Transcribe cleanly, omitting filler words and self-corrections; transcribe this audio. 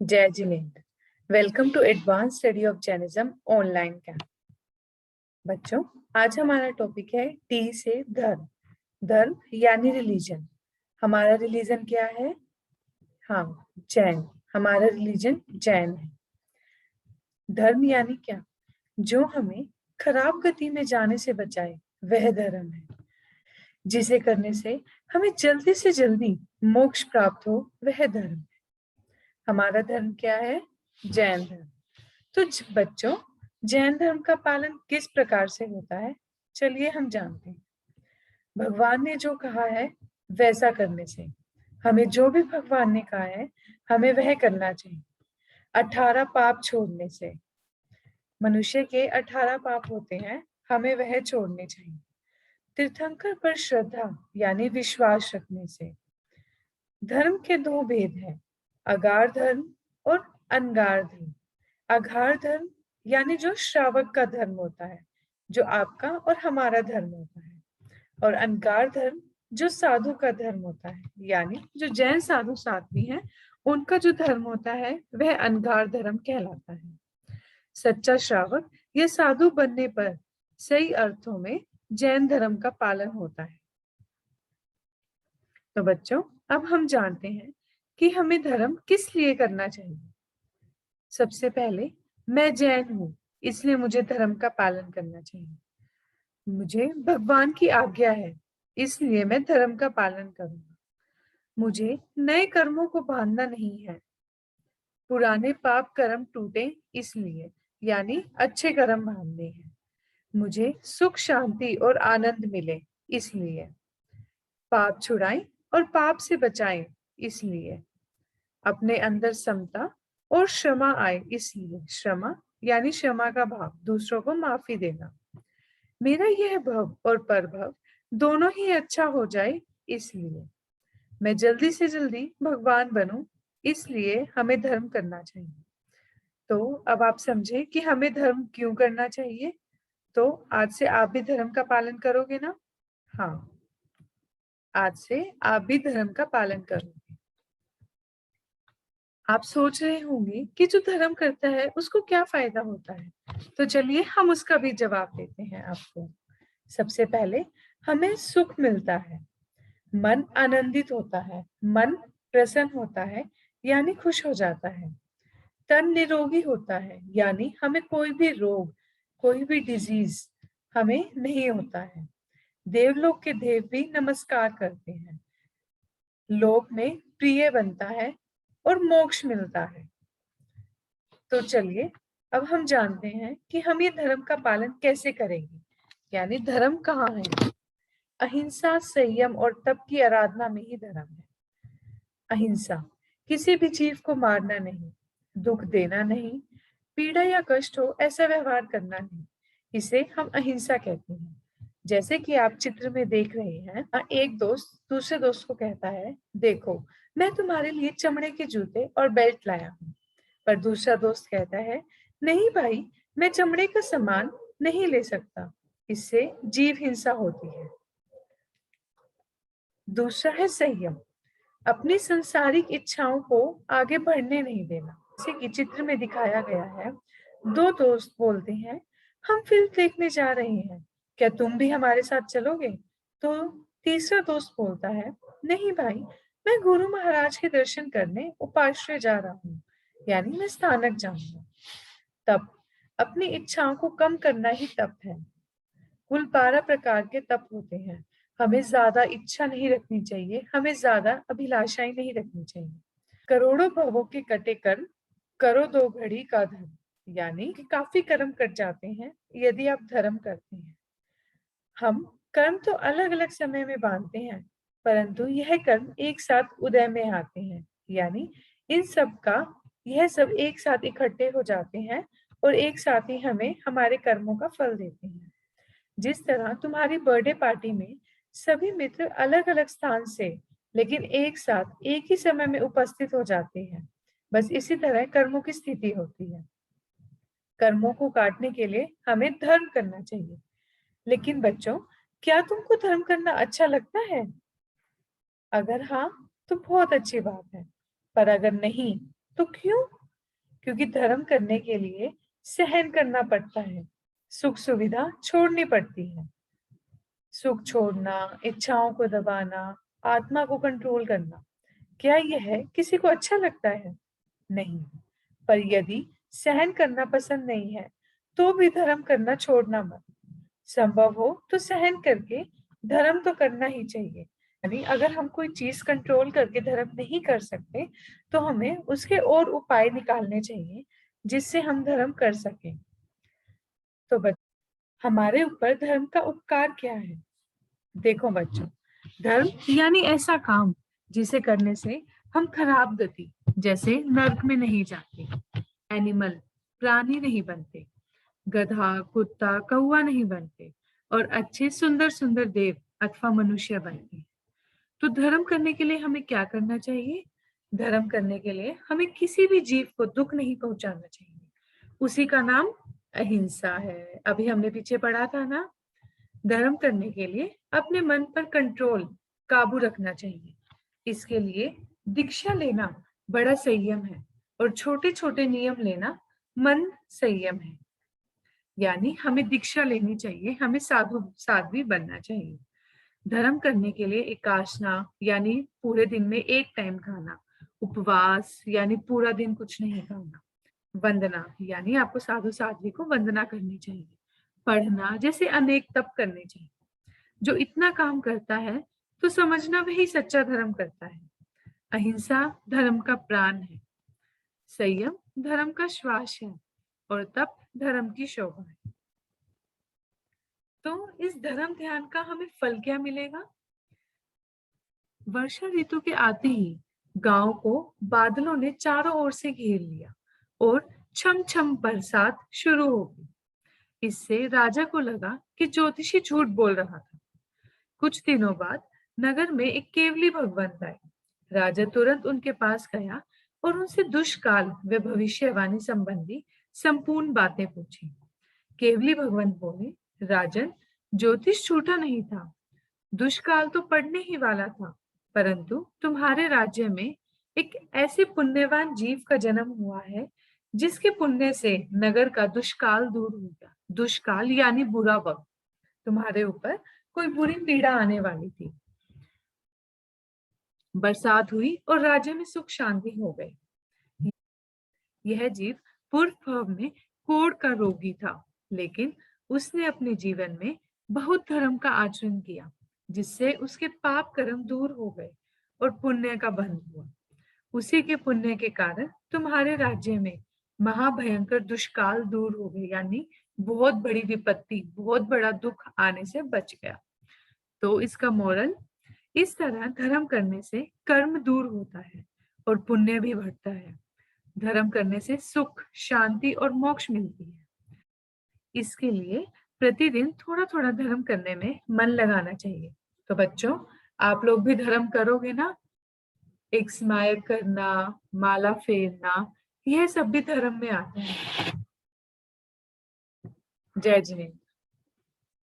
जय Jinendra. Welcome to advance study of Jainism online camp. बच्चों, आज हमारा टॉपिक है टी से धर्म। धर्म यानी रिलीजन। हमारा रिलीजन क्या है? हाँ, जैन। हमारा रिलीजन जैन है। धर्म यानी क्या? जो हमें खराब गति में जाने से बचाए, वह धर्म है। जिसे करने से हमें जल्दी से जल्दी मोक्ष प्राप्त हो, वह धर्म है। हमारा धर्म क्या है? जैन धर्म। तो बच्चों, जैन धर्म का पालन किस प्रकार से होता है, चलिए हम जानते हैं। भगवान ने जो कहा है वैसा करने से। हमें जो भी भगवान ने कहा है हमें वह करना चाहिए। 18 पाप छोड़ने से। मनुष्य के 18 पाप होते हैं, हमें वह छोड़ने चाहिए। तीर्थंकर पर श्रद्धा यानी विश्वास रखने से। धर्म के दो भेद हैं, अगार धर्म और अनगार धर्म। अगार धर्म यानी जो श्रावक का धर्म होता है, जो आपका और हमारा धर्म होता है। और अनगार धर्म जो साधु का धर्म होता है, यानी जो जैन साधु साध्वी हैं, उनका जो धर्म होता है वह अनगार धर्म कहलाता है। सच्चा श्रावक या साधु बनने पर सही अर्थों में जैन धर्म का पालन होता है। तो बच्चों, अब हम जानते हैं कि हमें धर्म किस लिए करना चाहिए। सबसे पहले, मैं जैन हूं, इसलिए मुझे धर्म का पालन करना चाहिए। मुझे भगवान की आज्ञा है, इसलिए मैं धर्म का पालन करूंगा। मुझे नए कर्मों को बांधना नहीं है। पुराने पाप कर्म टूटे इसलिए, यानी अच्छे कर्म बांधने हैं। मुझे सुख शांति और आनंद मिले इसलिए। पाप छुड़ाएं और पाप से बचाएं इसलिए। अपने अंदर समता और क्षमा आए इसलिए। क्षमा यानी क्षमा का भाव, दूसरों को माफी देना। मेरा यह भव और परभव दोनों ही अच्छा हो जाए इसलिए। मैं जल्दी से जल्दी भगवान बनूं, इसलिए हमें धर्म करना चाहिए। तो अब आप समझे कि हमें धर्म क्यों करना चाहिए। तो आज से आप भी धर्म का पालन करोगे ना? हाँ, आज से आप भी धर्म का पालन करोगे। आप सोच रहे होंगे कि जो धर्म करता है उसको क्या फायदा होता है। तो चलिए हम उसका भी जवाब देते हैं आपको। सबसे पहले, हमें सुख मिलता है, मन आनंदित होता है, मन प्रसन्न होता है यानी खुश हो जाता है। तन निरोगी होता है, यानी हमें कोई भी रोग, कोई भी डिजीज हमें नहीं होता है। देवलोक के देव भी नमस्कार करते हैं। लोक में प्रिय बनता है और मोक्ष मिलता है। तो चलिए अब हम जानते हैं कि हम ये धर्म का पालन कैसे करेंगे, यानी धर्म कहाँ है। अहिंसा, संयम और तप की आराधना में ही धर्म है। अहिंसा, किसी भी जीव को मारना नहीं, दुख देना नहीं, पीड़ा या कष्ट हो ऐसा व्यवहार करना नहीं, इसे हम अहिंसा कहते हैं। जैसे कि आप चित्र में देख रहे हैं, एक दोस्त दूसरे दोस्त को कहता है, देखो मैं तुम्हारे लिए चमड़े के जूते और बेल्ट लाया हूँ। पर दूसरा दोस्त कहता है, नहीं भाई, मैं चमड़े का सामान नहीं ले सकता, इससे जीव हिंसा होती है। दूसरा है संयम, अपनी संसारिक इच्छाओं को आगे बढ़ने नहीं देना। जैसे कि चित्र में दिखाया गया है, दो दोस्त बोलते हैं, हम फिल्म देखने जा रहे हैं, क्या तुम भी हमारे साथ चलोगे? तो तीसरा दोस्त बोलता है, नहीं भाई, मैं गुरु महाराज के दर्शन करने उपाश्रय जा रहा हूँ, यानी मैं स्थानक जाऊंगा। तप, अपनी इच्छाओं को कम करना ही तप है। कुल 12 प्रकार के तप होते हैं। हमें ज्यादा इच्छा नहीं रखनी चाहिए, हमें ज्यादा अभिलाषाएं नहीं रखनी चाहिए। करोड़ों भवों के कटे कर्म, करो 2 घड़ी का धर्म, यानी कि काफी कर्म कट जाते हैं यदि आप धर्म करते हैं। हम कर्म तो अलग अलग समय में बांधते हैं, परंतु यह कर्म एक साथ उदय में आते हैं, यानी इन सब का यह सब एक साथ इकट्ठे हो जाते हैं और एक साथ ही हमें हमारे कर्मों का फल देते हैं। जिस तरह तुम्हारी बर्थडे पार्टी में सभी मित्र अलग अलग स्थान से लेकिन एक साथ एक ही समय में उपस्थित हो जाते हैं, बस इसी तरह कर्मों की स्थिति होती है। कर्मों को काटने के लिए हमें धर्म करना चाहिए। लेकिन बच्चों, क्या तुमको धर्म करना अच्छा लगता है? अगर हाँ, तो बहुत अच्छी बात है, पर अगर नहीं तो क्यों? क्योंकि धर्म करने के लिए सहन करना पड़ता है, सुख सुविधा छोड़नी पड़ती है। सुख छोड़ना, इच्छाओं को दबाना, आत्मा को कंट्रोल करना, क्या यह किसी को अच्छा लगता है? नहीं। पर यदि सहन करना पसंद नहीं है, तो भी धर्म करना छोड़ना मत। संभव हो तो सहन करके धर्म तो करना ही चाहिए। यानी अगर हम कोई चीज कंट्रोल करके धर्म नहीं कर सकते, तो हमें उसके और उपाय निकालने चाहिए जिससे हम धर्म कर सकें। तो हमारे ऊपर धर्म का उपकार क्या है? देखो बच्चों, धर्म यानी ऐसा काम जिसे करने से हम खराब गति जैसे नर्क में नहीं जाते, एनिमल प्राणी नहीं बनते, गधा कुत्ता कौवा नहीं बनते, और अच्छे सुंदर सुंदर देव अथवा मनुष्य बनते। तो धर्म करने के लिए हमें क्या करना चाहिए? धर्म करने के लिए हमें किसी भी जीव को दुख नहीं पहुंचाना चाहिए। उसी का नाम अहिंसा है। अभी हमने पीछे पढ़ा था ना, धर्म करने के लिए अपने मन पर कंट्रोल, काबू रखना चाहिए। इसके लिए दीक्षा लेना बड़ा संयम है, और छोटे छोटे नियम लेना मन संयम है। यानी हमें दीक्षा लेनी चाहिए, हमें साधु साध्वी बनना चाहिए। धर्म करने के लिए एकाशना यानी पूरे दिन में एक टाइम खाना, उपवास यानी पूरा दिन कुछ नहीं खाना, वंदना यानी आपको साधु साध्वी को वंदना करनी चाहिए, पढ़ना जैसे अनेक तप करने चाहिए। जो इतना काम करता है तो समझना वही सच्चा धर्म करता है। अहिंसा धर्म का प्राण है, संयम धर्म का श्वास है, और तप धर्म की शोभा है। तो इस धर्म ध्यान का हमें फल क्या मिलेगा? वर्षा ऋतु के आते ही गांव को बादलों ने चारों ओर से घेर लिया और छम छम बरसात शुरू हो गई। इससे राजा को लगा कि ज्योतिषी झूठ बोल रहा था। कुछ दिनों बाद नगर में एक केवली भगवंत आए। राजा तुरंत उनके पास गया और उनसे दुष्काल व भविष्यवाणी संबंधी संपूर्ण बातें पूछी। केवली भगवंत बोले, राजन, ज्योतिष झूठा नहीं था, दुष्काल तो पड़ने ही वाला था, परंतु तुम्हारे राज्य में एक ऐसे पुण्यवान जीव का जन्म हुआ है जिसके पुण्य से नगर का दुष्काल दूर हो गया। दुष्काल यानी बुरा वक्त, तुम्हारे ऊपर कोई बुरी पीड़ा आने वाली थी। बरसात हुई और राज्य में सुख शांति हो गई। यह जीव पूर्व भाव में कोढ़ का रोगी था, लेकिन उसने अपने जीवन में बहुत धर्म का आचरण किया, जिससे उसके पाप कर्म दूर हो गए और पुण्य का बंध हुआ। उसी के पुण्य के कारण तुम्हारे राज्य में महाभयंकर दुष्काल दूर हो गए, यानी बहुत बड़ी विपत्ति, बहुत बड़ा दुख आने से बच गया। तो इसका मोरल, इस तरह धर्म करने से कर्म दूर होता है और पुण्य भी बढ़ता है। धर्म करने से सुख, शांति और मोक्ष मिलती है। इसके लिए प्रतिदिन थोड़ा थोड़ा धर्म करने में मन लगाना चाहिए। तो बच्चों, आप लोग भी धर्म करोगे ना? एक स्माइल करना, माला फेरना, यह सब भी धर्म में आता है। जय जिनेन्द्र।